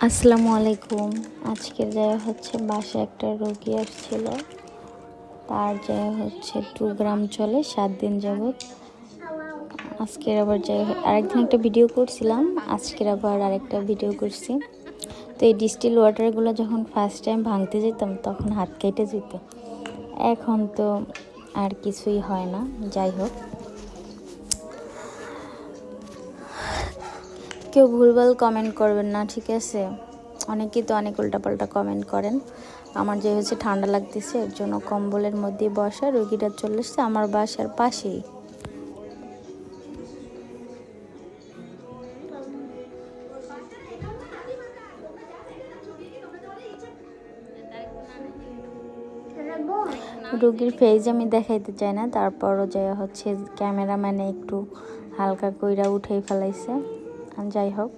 আসসালামু আলাইকুম। আজকে যায় হচ্ছে বাসায় একটা রোগী আসছিল, তার যায় হচ্ছে 2 গ্রাম চলে 7 দিন যাবৎ। আজকের আবার যাই আরেকদিন একটা ভিডিও করছিলাম, আজকের আবার আরেকটা ভিডিও করছি। তো এই ডিস্টিল ওয়াটারগুলো যখন ফার্স্ট টাইম ভাঙতে যেতাম তখন হাত কেটে যেত, এখন তো আর কিছুই হয় না। যাই হোক, কেউ ভুলভাল কমেন্ট করবেন না, ঠিক আছে? অনেকেই তো অনেক উল্টাপাল্টা কমেন্ট করেন। আমার যে হচ্ছে ঠান্ডা লাগতেছে, এর জন্য কম্বলের মধ্যে বসা, রোগীটা চলে এসছে আমার বাসার পাশেই। রোগীর ফেজ আমি দেখাইতে চাই না, তারপরও যে হচ্ছে ক্যামেরাম্যানে একটু হালকা কইরা উঠেই ফেলাইছে। যাই হোক,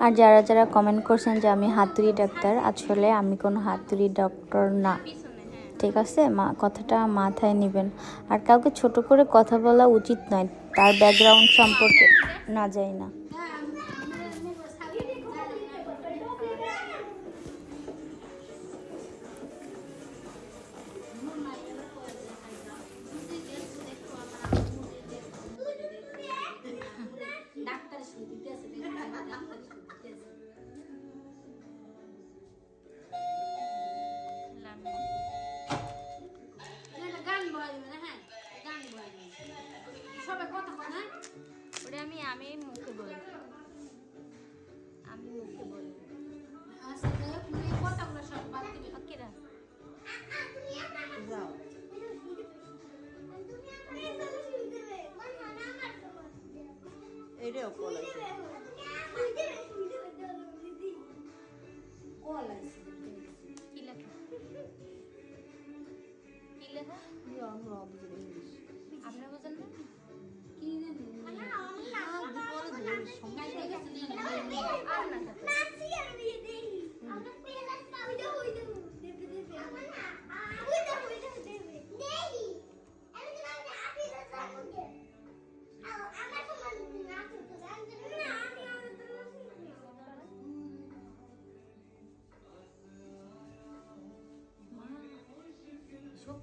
আর যারা যারা কমেন্ট করছেন যে আমি হাতুড়ি ডাক্তার, আসলে আমি কোনো হাতুড়ি ডক্টর না, ঠিক আছে? কথাটা মাথায় নেবেন। আর কাউকে ছোট করে কথা বলা উচিত নয়, তার ব্যাকগ্রাউন্ড সম্পর্কে না যায় না। আমি মুখে বলি, আমি মুখে বলি কথাগুলো সব বাদ দিবি। ওকে রা যাও, এইটাও কল আছে, কল আছে। কি লেখা? কি লেখা? আমরা বুঝি ইংলিশ, আপনারা বুঝেন না? কি জানি সব